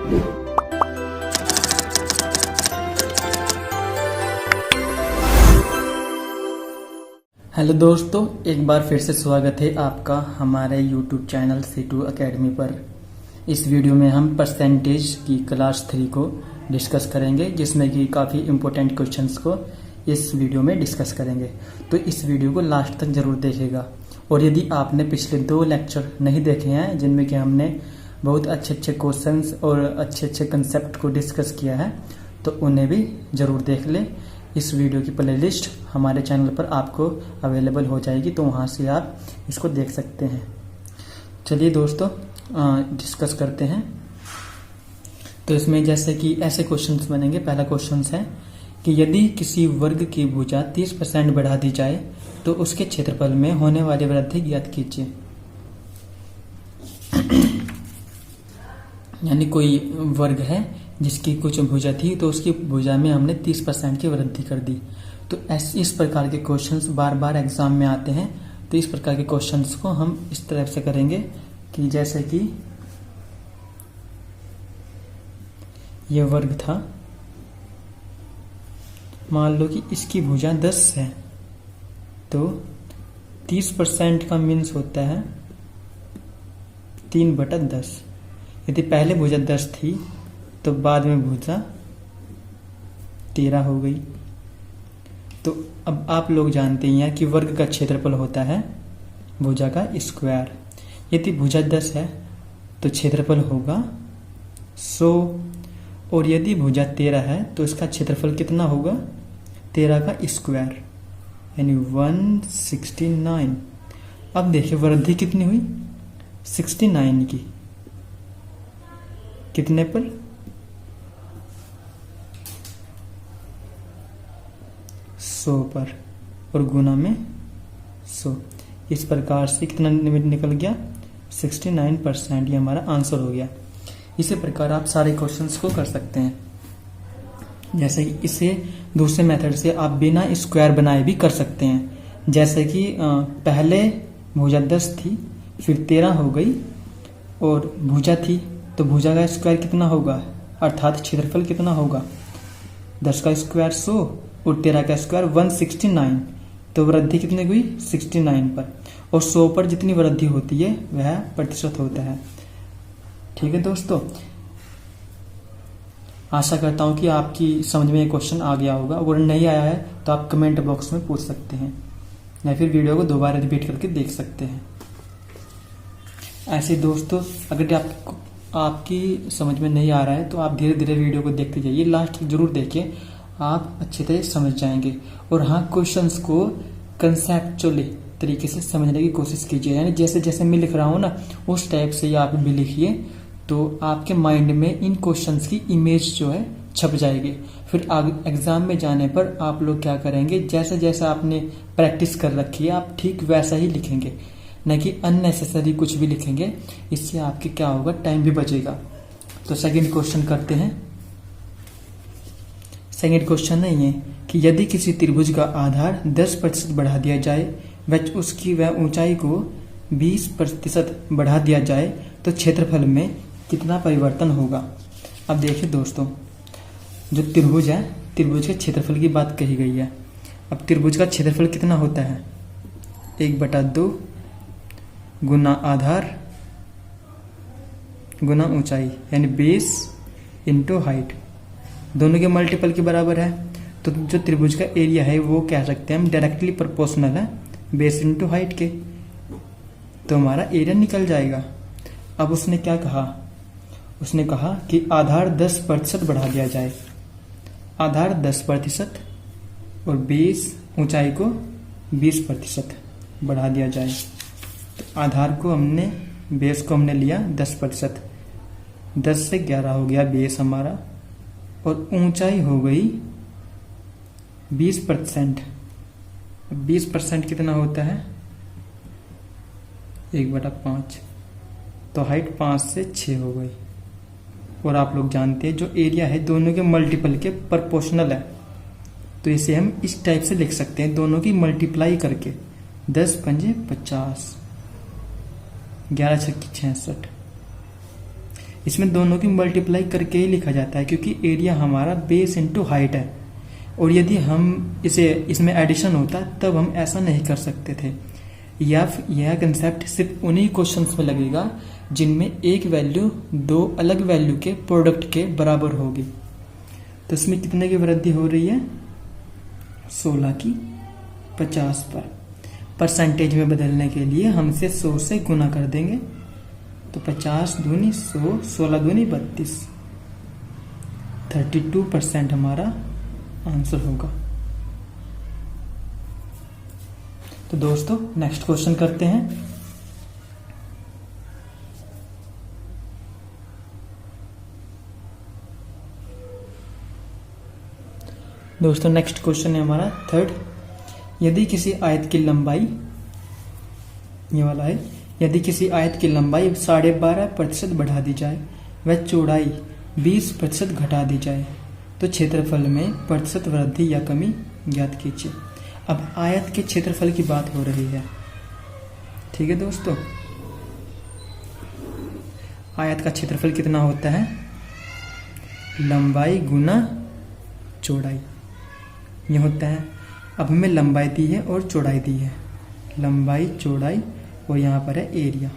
Hello दोस्तों, एक बार फिर से स्वागत है आपका हमारे YouTube चैनल C2 अकेडमी पर। इस वीडियो में हम परसेंटेज की क्लास 3 को डिस्कस करेंगे, जिसमें कि काफ़ी इम्पोर्टेंट क्वेश्चंस को इस वीडियो में डिस्कस करेंगे। तो इस वीडियो को लास्ट तक ज़रूर देखिएगा। और यदि आपने पिछले 2 लेक्चर नहीं देखे हैं, जिनमें कि हमने बहुत अच्छे अच्छे क्वेश्चंस और अच्छे अच्छे कंसेप्ट को डिस्कस किया है, तो उन्हें भी ज़रूर देख लें। इस वीडियो की प्लेलिस्ट हमारे चैनल पर आपको अवेलेबल हो जाएगी, तो वहाँ से आप इसको देख सकते हैं। चलिए दोस्तों, डिस्कस करते हैं। तो इसमें जैसे कि ऐसे क्वेश्चंस बनेंगे। पहला क्वेश्चन है कि यदि किसी वर्ग की भुजा 30% बढ़ा दी जाए तो उसके क्षेत्रफल में होने वाली वृद्धि ज्ञात कीजिए। यानी कोई वर्ग है जिसकी कुछ भुजा थी, तो उसकी भुजा में हमने 30% की वृद्धि कर दी। तो इस प्रकार के क्वेश्चंस बार बार एग्जाम में आते हैं। तो इस प्रकार के क्वेश्चंस को हम इस तरह से करेंगे कि जैसे कि यह वर्ग था, मान लो कि इसकी भुजा 10 है, तो 30% का मीन्स होता है 3/10। यदि पहले भुजा 10 थी तो बाद में भुजा 13 हो गई। तो अब आप लोग जानते हैं कि वर्ग का क्षेत्रफल होता है भुजा का स्क्वायर। यदि भुजा 10 है तो क्षेत्रफल होगा 100, और यदि भुजा 13 है तो इसका क्षेत्रफल कितना होगा? 13 का स्क्वायर, यानी 169। अब देखिए वृद्धि कितनी हुई? 69 की। कितने पर? 100 पर, और गुना में 100। इस प्रकार से कितना निकल गया? 69%। ये हमारा आंसर हो गया। इसी प्रकार आप सारे क्वेश्चंस को कर सकते हैं। जैसे कि इसे दूसरे मेथड से आप बिना स्क्वायर बनाए भी कर सकते हैं। जैसे कि पहले भुजा 10 थी, फिर 13 हो गई, और भुजा थी, तो भुजा का स्क्वायर कितना होगा? अर्थात क्षेत्रफल कितना होगा? 10 का स्क्वायर 100 और 13 का स्क्वायर 169। तो वृद्धि कितनी हुई? 69 पर। और 100 पर जितनी वृद्धि होती है वह प्रतिशत होता है। ठीक है दोस्तों, आशा करता हूं कि आपकी समझ में ये क्वेश्चन आ गया होगा। अगर नहीं आया है तो आप कमेंट बॉक्स में पूछ सकते हैं, या फिर वीडियो को दोबारा रिपीट करके देख सकते हैं। ऐसे दोस्तों, अगर आपकी समझ में नहीं आ रहा है तो आप धीरे धीरे वीडियो को देखते जाइए, लास्ट जरूर देखिए, आप अच्छी तरह समझ जाएंगे। और हाँ, क्वेश्चंस को कंसेप्चुअली तरीके से समझने की कोशिश कीजिए। यानी जैसे जैसे मैं लिख रहा हूँ ना, उस टाइप से आप भी लिखिए, तो आपके माइंड में इन क्वेश्चंस की इमेज जो है छप जाएगी। फिर एग्जाम में जाने पर आप लोग क्या करेंगे, जैसे जैसे आपने प्रैक्टिस कर रखी है आप ठीक वैसा ही लिखेंगे, न कि अननेसेसरी कुछ भी लिखेंगे। इससे आपके क्या होगा, टाइम भी बचेगा। तो सेकंड क्वेश्चन करते हैं। सेकंड क्वेश्चन है ये कि यदि किसी त्रिभुज का आधार 10% बढ़ा दिया जाए व उसकी वह ऊंचाई को 20% बढ़ा दिया जाए तो क्षेत्रफल में कितना परिवर्तन होगा? अब देखिए दोस्तों, जो त्रिभुज है, त्रिभुज के क्षेत्रफल की बात कही गई है। अब त्रिभुज का क्षेत्रफल कितना होता है? 1/2 गुना आधार गुना ऊंचाई, यानी बेस इंटू हाइट, दोनों के मल्टीपल के बराबर है। तो जो त्रिभुज का एरिया है वो कह सकते हैं हम डायरेक्टली प्रोपोर्शनल है बेस इंटू हाइट के। तो हमारा एरिया निकल जाएगा। अब उसने क्या कहा? उसने कहा कि आधार 10% बढ़ा दिया जाए। आधार 10% और बेस ऊंचाई को 20% बढ़ा दिया जाए। तो आधार को हमने, बेस को हमने लिया 10%, 10 से 11 हो गया बेस हमारा, और ऊंचाई हो गई 20%। 20% कितना होता है? 1/5। तो हाइट 5 से 6 हो गई। और आप लोग जानते हैं जो एरिया है दोनों के मल्टीपल के प्रोपोर्शनल है, तो इसे हम इस टाइप से लिख सकते हैं, दोनों की मल्टीप्लाई करके। 10 पंजे 50, 11 छक्के 66। इसमें दोनों की मल्टीप्लाई करके ही लिखा जाता है, क्योंकि एरिया हमारा बेस इंटू हाइट है। और यदि हम इसमें एडिशन होता तब हम ऐसा नहीं कर सकते थे। यह कंसेप्ट सिर्फ उन्हीं क्वेश्चंस में लगेगा जिनमें एक वैल्यू दो अलग वैल्यू के प्रोडक्ट के बराबर होगी। तो इसमें कितने की वृद्धि हो रही है? 16 की 50 पर। परसेंटेज में बदलने के लिए हम इसे 100 से गुना कर देंगे। तो 50 दूनी 100, 16 दूनी 32, 32% हमारा आंसर होगा। तो दोस्तों नेक्स्ट क्वेश्चन करते हैं। दोस्तों नेक्स्ट क्वेश्चन है हमारा थर्ड। यदि किसी आयत की लंबाई, ये वाला है, यदि किसी आयत की लंबाई 12.5% बढ़ा दी जाए व चौड़ाई 20% घटा दी जाए तो क्षेत्रफल में प्रतिशत वृद्धि या कमी ज्ञात कीजिए। अब आयत के क्षेत्रफल की बात हो रही है, ठीक है दोस्तों। आयत का क्षेत्रफल कितना होता है? लंबाई गुना चौड़ाई, ये होता है। अब हमें लंबाई दी है और चौड़ाई दी है, लंबाई चौड़ाई, और यहाँ पर है एरिया,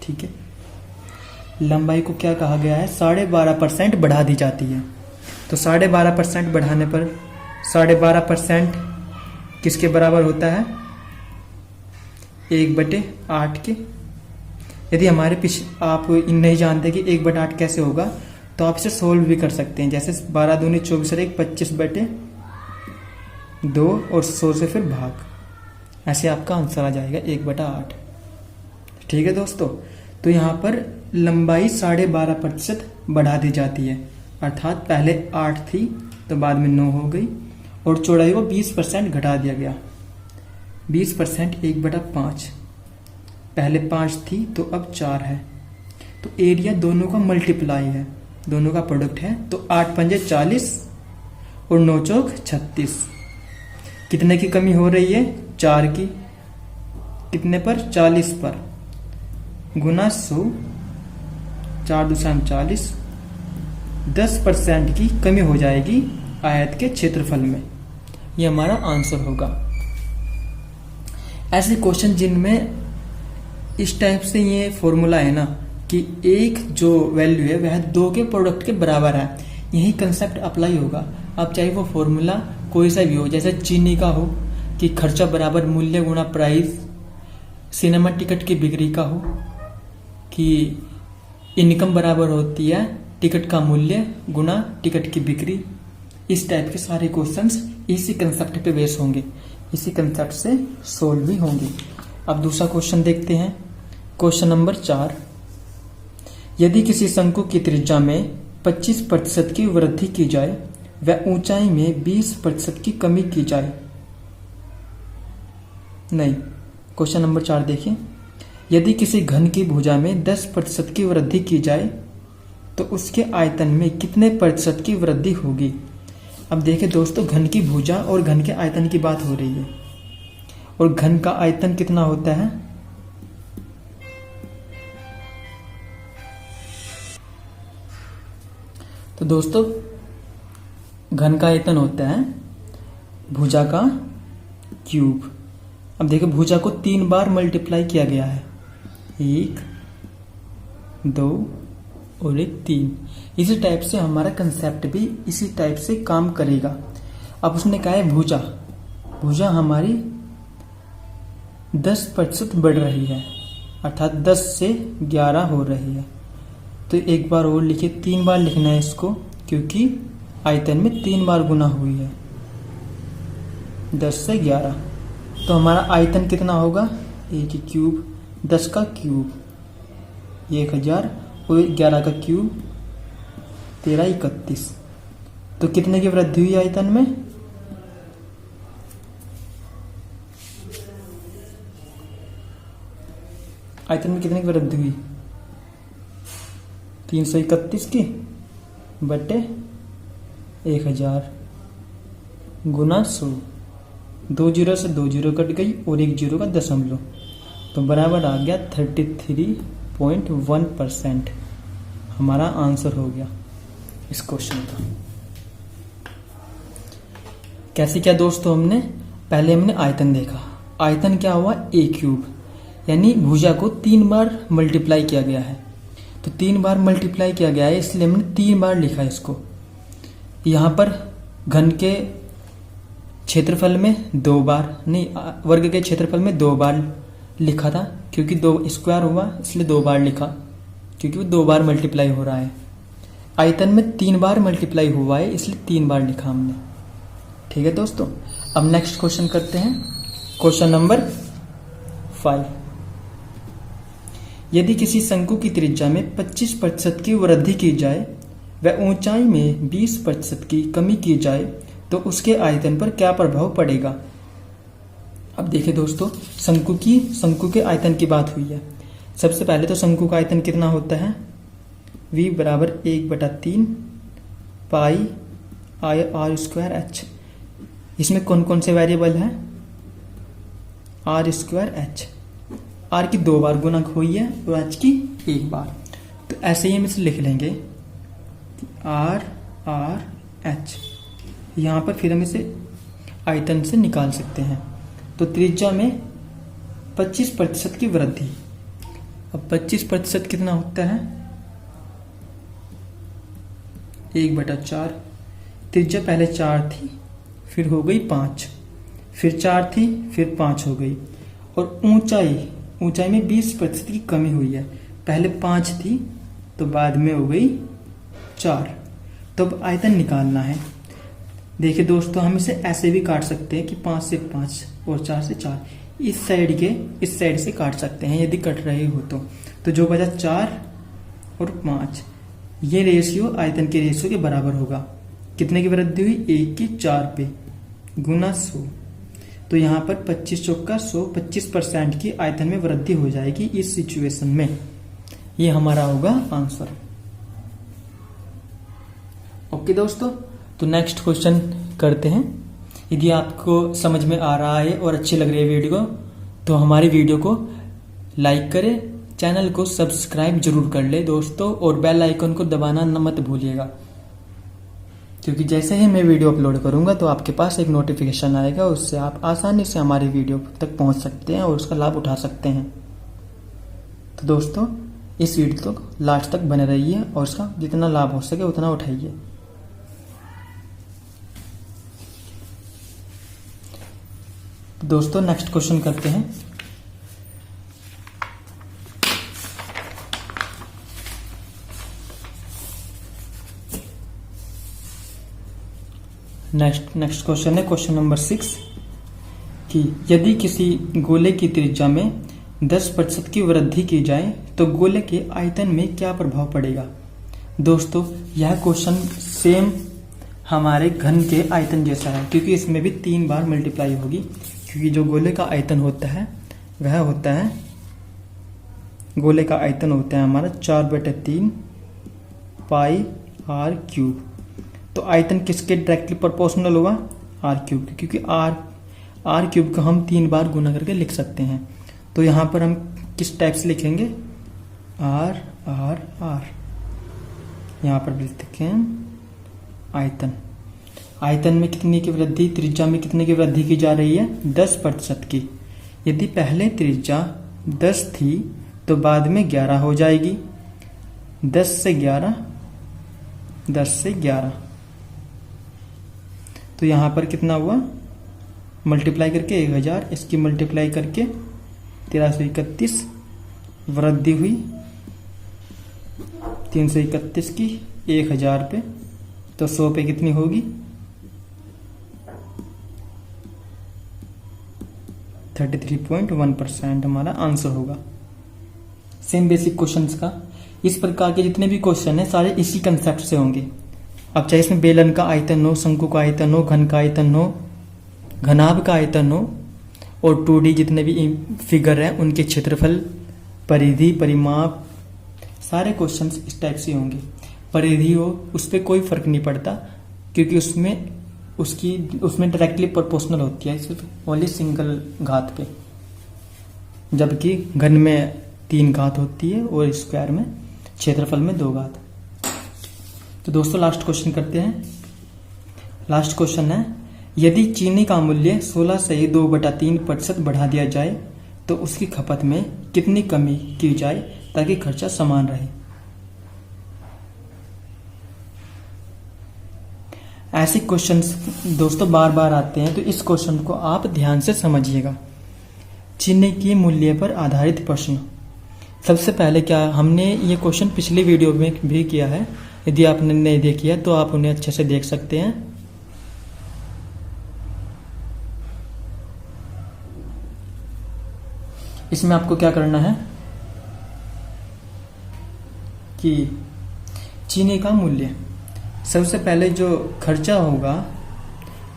ठीक है। लंबाई को क्या कहा गया है? 12.5% बढ़ा दी जाती है। तो 12.5% बढ़ाने पर 12.5% किसके बराबर होता है? 1/8 के। यदि हमारे पीछे आप नहीं जानते कि 1/8 कैसे होगा, तो आप इसे सोल्व भी कर सकते हैं। जैसे 12 दूनी 24 और 1 25/2 और 100 से फिर भाग, ऐसे आपका आंसर आ जाएगा 1/8, ठीक है दोस्तों। तो यहाँ पर लंबाई 12.5% बढ़ा दी जाती है, अर्थात पहले 8 थी तो बाद में 9 हो गई, और चौड़ाई को 20% घटा दिया गया। 20% 1/5, पहले 5 थी तो अब 4 है। तो एरिया दोनों का मल्टीप्लाई है, दोनों का प्रोडक्ट है। तो 8 पंजे 40 और 9 चौक 36। कितने की कमी हो रही है? 4 की। कितने पर? 40 पर। गुना 100, 4 दूसरा 40, 10% की कमी हो जाएगी आयत के क्षेत्रफल में। ये हमारा आंसर होगा। ऐसे क्वेश्चन जिनमें इस टाइप से ये फॉर्मूला है ना कि एक जो वैल्यू है वह 2 के प्रोडक्ट के बराबर है, यही कंसेप्ट अप्लाई होगा। अब चाहे वो फॉर्मूला कोई सा भी हो, जैसे चीनी का हो कि खर्चा बराबर मूल्य गुणा प्राइस, सिनेमा टिकट की बिक्री का हो कि इनकम बराबर होती है टिकट का मूल्य गुणा टिकट की बिक्री। इस टाइप के सारे क्वेश्चंस इसी कंसेप्ट पे बेस होंगे, इसी कंसेप्ट से सोल्व भी होंगे। अब दूसरा क्वेश्चन देखते हैं, क्वेश्चन नंबर 4। यदि किसी शंकु की त्रिज्या में 25% की वृद्धि की जाए व ऊंचाई में 20% की कमी की जाए, नहीं, क्वेश्चन नंबर 4 देखिए। यदि किसी घन की भुजा में 10% की वृद्धि की जाए तो उसके आयतन में कितने प्रतिशत की वृद्धि होगी? अब देखिए दोस्तों, घन की भुजा और घन के आयतन की बात हो रही है, और घन का आयतन कितना होता है? तो दोस्तों घन का आयतन होता है भुजा का क्यूब। अब देखो भुजा को 3 बार मल्टीप्लाई किया गया है, 1, 2 और 3। इसी टाइप से हमारा कंसेप्ट भी इसी टाइप से काम करेगा। अब उसने कहा है भुजा, भुजा हमारी 10% बढ़ रही है, अर्थात 10 से 11 हो रही है। तो एक बार और लिखिए, 3 बार लिखना है इसको, क्योंकि आयतन में 3 बार गुना हुई है, 10 से 11। तो हमारा आयतन कितना होगा? 1 क्यूब, 10 का क्यूब 1000 और 11 का क्यूब 1331। तो कितने की वृद्धि हुई आयतन में? आयतन में कितने की वृद्धि हुई? 331 की बटे 1000 गुना 100। 2 जीरो से 2 जीरो कट गई और 1 जीरो का दशमलव, तो बराबर आ गया 33.1%। हमारा आंसर हो गया इस क्वेश्चन का। कैसे क्या दोस्तों, पहले हमने आयतन देखा। आयतन क्या हुआ, ए क्यूब, यानी भुजा को 3 बार मल्टीप्लाई किया गया है। तो 3 बार मल्टीप्लाई किया गया है, इसलिए हमने 3 बार लिखा है इसको। यहाँ पर घन के क्षेत्रफल में 2 बार नहीं, वर्ग के क्षेत्रफल में 2 बार लिखा था, क्योंकि 2 स्क्वायर हुआ इसलिए 2 बार लिखा, क्योंकि वो 2 बार मल्टीप्लाई हो रहा है। आयतन में 3 बार मल्टीप्लाई हुआ है, इसलिए 3 बार लिखा हमने। ठीक है दोस्तों, अब नेक्स्ट क्वेश्चन करते हैं, क्वेश्चन नंबर 5। यदि किसी शंकु की त्रिज्या में 25% की वृद्धि की जाए व ऊंचाई में 20% की कमी की जाए तो उसके आयतन पर क्या प्रभाव पड़ेगा। अब देखिए दोस्तों, शंकु के आयतन की बात हुई है। सबसे पहले तो शंकु का आयतन कितना होता है, v बराबर 1/3 पाई आर स्क्वायर एच। इसमें कौन कौन से वेरिएबल है, आर स्क्वायर एच। आर की 2 बार गुणक हुई है और एच की 1 बार। तो ऐसे ही हम इसे लिख लेंगे आर एच। यहां पर फिर हम इसे आयतन से निकाल सकते हैं। तो त्रिज्या में 25% की वृद्धि। अब 25% कितना होता है, 1/4। त्रिज्या पहले 4 थी, फिर हो गई 5, फिर 4 थी, फिर 5 हो गई। और ऊंचाई में 20% की कमी हुई है। पहले 5 थी तो बाद में हो गई 4। तो अब आयतन निकालना है। देखिए दोस्तों, हम इसे ऐसे भी काट सकते हैं कि 5 से 5 और 4 से 4 इस साइड से काट सकते हैं यदि कट रहे हो तो जो बचा 4 और 5, ये रेशियो आयतन के रेशियो के बराबर होगा। कितने की वृद्धि हुई, 1 की 4 पे गुना 100। तो यहाँ पर 25 चौका 100, 25% की आयतन में वृद्धि हो जाएगी इस सिचुएशन में। ये हमारा होगा आंसर। ओके दोस्तों, तो नेक्स्ट क्वेश्चन करते हैं। यदि आपको समझ में आ रहा है और अच्छी लग रही है वीडियो तो हमारी वीडियो को लाइक करें, चैनल को सब्सक्राइब जरूर कर ले दोस्तों, और बेल आइकन को दबाना मत भूलिएगा, क्योंकि जैसे ही मैं वीडियो अपलोड करूंगा तो आपके पास एक नोटिफिकेशन आएगा, उससे आप आसानी से हमारी वीडियो तक पहुंच सकते हैं और उसका लाभ उठा सकते हैं। तो दोस्तों, इस वीडियो तक लास्ट तक बने रहिए और उसका जितना लाभ हो सके उतना उठाइए। दोस्तों, नेक्स्ट क्वेश्चन करते हैं। नेक्स्ट क्वेश्चन है क्वेश्चन नंबर 6 कि यदि किसी गोले की त्रिज्या में 10% की वृद्धि की जाए तो गोले के आयतन में क्या प्रभाव पड़ेगा। दोस्तों, यह क्वेश्चन सेम हमारे घन के आयतन जैसा है, क्योंकि इसमें भी 3 बार मल्टीप्लाई होगी, क्योंकि जो गोले का आयतन होता है वह होता है, गोले का आयतन होता है हमारा 4/3 पाई आर क्यूब। तो आयतन किसके डायरेक्टली प्रोपोर्शनल होगा, आर क्यूब, क्योंकि आर क्यूब का हम 3 बार गुना करके लिख सकते हैं। तो यहां पर हम किस टाइप से लिखेंगे, आर आर आर। यहां पर लिखते हैं आयतन। आयतन में कितने की वृद्धि, त्रिज्या में कितने की वृद्धि की जा रही है, 10% की। यदि पहले त्रिज्या 10 थी तो बाद में 11 हो जाएगी, 10 से 11, 10 से 11। तो यहां पर कितना हुआ, मल्टीप्लाई करके 1000, इसकी मल्टीप्लाई करके 1331 वृद्धि हुई 331 की 1000 पे, तो 100 पे कितनी होगी, 33.1% हमारा आंसर होगा। सेम बेसिक क्वेश्चंस का इस प्रकार के जितने भी क्वेश्चन है सारे इसी कंसेप्ट से होंगे। अब चाहे इसमें बेलन का आयतन हो, शंकु का आयतन हो, घन का आयतन हो, घनाभ का आयतन हो, और 2D जितने भी फिगर हैं उनके क्षेत्रफल, परिधि, परिमाप, सारे क्वेश्चंस इस टाइप से होंगे। परिधि हो उस पर कोई फर्क नहीं पड़ता, क्योंकि उसमें डायरेक्टली प्रोपोर्शनल होती है, सिर्फ ओनली सिंगल घात पे, जबकि घन में 3 घात होती है और स्क्वायर में क्षेत्रफल में 2 घात। तो दोस्तों लास्ट क्वेश्चन करते हैं। लास्ट क्वेश्चन है, यदि चीनी का मूल्य 16.2/3% बढ़ा दिया जाए तो उसकी खपत में कितनी कमी की जाए ताकि खर्चा समान रहे। ऐसे क्वेश्चंस दोस्तों बार बार आते हैं, तो इस क्वेश्चन को आप ध्यान से समझिएगा। चीनी के मूल्य पर आधारित प्रश्न। सबसे पहले क्या, हमने ये क्वेश्चन पिछली वीडियो में भी किया है, यदि आपने नहीं देखी है तो आप उन्हें अच्छे से देख सकते हैं। इसमें आपको क्या करना है कि चीनी का मूल्य, सबसे पहले जो खर्चा होगा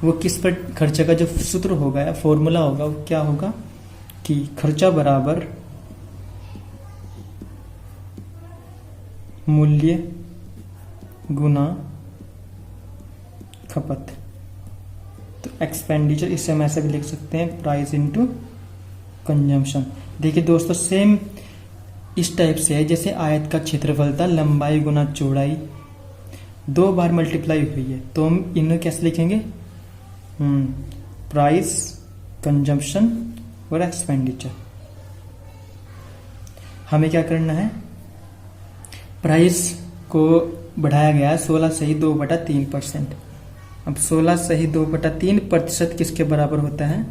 वो किस पर, खर्चे का जो सूत्र होगा या फॉर्मूला होगा वो क्या होगा कि खर्चा बराबर मूल्य गुना खपत। तो एक्सपेंडिचर, इसे हम ऐसे भी लिख सकते हैं, प्राइस इनटू कंजम्पशन। देखिए दोस्तों सेम इस टाइप से है जैसे आयत का क्षेत्रफल था, लंबाई गुना चौड़ाई, 2 बार मल्टीप्लाई हुई है, तो हम इन्हें कैसे लिखेंगे, प्राइस, कंजम्पशन और एक्सपेंडिचर। हमें क्या करना है, प्राइस को बढ़ाया गया है 16.2/3%। अब 16.2/3% किसके बराबर होता है,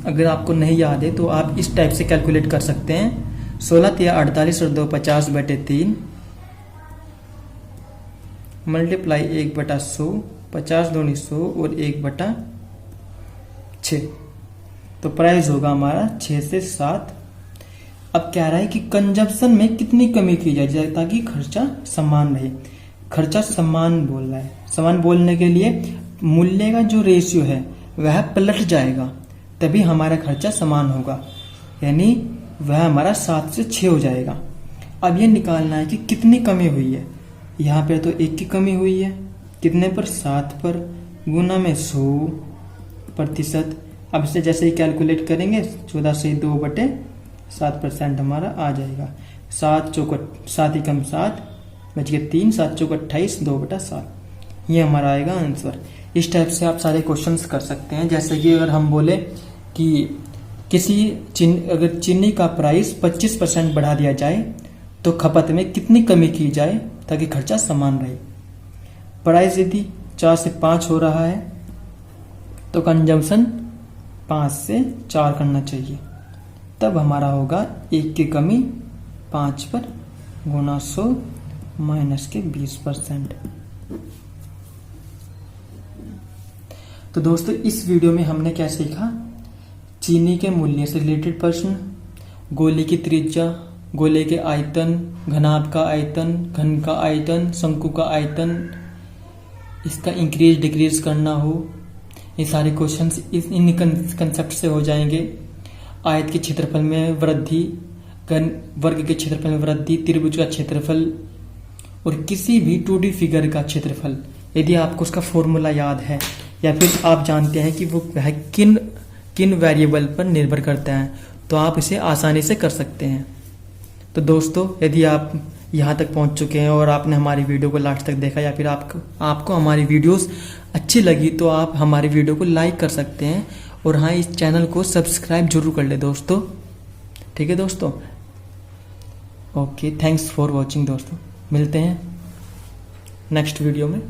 अगर आपको नहीं याद है तो आप इस टाइप से कैलकुलेट कर सकते हैं, 16×3 = 48 और 2 50/3 मल्टीप्लाई 1/100, 50×2 100 और 1/6। तो प्राइस होगा हमारा 6 से 7। अब कह रहा है कि कंजम्पशन में कितनी कमी की जाए ताकि खर्चा समान रहे। खर्चा समान बोल रहा है, समान बोलने के लिए मूल्य का जो रेशियो है वह पलट जाएगा, तभी हमारा खर्चा समान होगा, यानी वह हमारा 7 से 6 हो जाएगा। अब ये निकालना है कि कितनी कमी हुई है। यहाँ पे तो 1 की कमी हुई है, कितने पर, 7 पर, गुना में 100%। अब इसे जैसे ही कैलकुलेट करेंगे 14/2/7% हमारा आ जाएगा। 7 चौक 7 ही कम 7 बच गए 3, 7 चौक 28, 2/7 ये हमारा आएगा आंसर। इस टाइप से आप सारे क्वेश्चंस कर सकते हैं। जैसे कि अगर हम बोले कि अगर चीनी का प्राइस 25% बढ़ा दिया जाए तो खपत में कितनी कमी की जाए ताकि खर्चा समान रहे। प्राइस यदि 4 से 5 हो रहा है तो कंजम्पशन 5 से 4 करना चाहिए, तब हमारा होगा 1 की कमी 5 पर गुना 100 माइनस के 20%। तो दोस्तों इस वीडियो में हमने क्या सीखा, चीनी के मूल्य से रिलेटेड प्रश्न, गोले की त्रिज्या, गोले के आयतन, घनाभ का आयतन, घन का आयतन, शंकु का आयतन, इसका इंक्रीज डिक्रीज करना हो, ये सारे क्वेश्चंस इन कंसेप्ट से हो जाएंगे। आयत के क्षेत्रफल में वृद्धि, वर्ग के क्षेत्रफल में वृद्धि, त्रिभुज का क्षेत्रफल और किसी भी 2D फिगर का क्षेत्रफल, यदि आपको उसका फॉर्मूला याद है या फिर आप जानते हैं कि वो किन वेरिएबल पर निर्भर करता है, तो आप इसे आसानी से कर सकते हैं। तो दोस्तों यदि आप यहाँ तक पहुँच चुके हैं और आपने हमारी वीडियो को लास्ट तक देखा या फिर आपको हमारी वीडियोस अच्छी लगी तो आप हमारी वीडियो को लाइक कर सकते हैं और हाँ इस चैनल को सब्सक्राइब जरूर कर ले दोस्तों। ठीक है दोस्तों, ओके, थैंक्स फॉर वॉचिंग दोस्तों, मिलते हैं नेक्स्ट वीडियो में।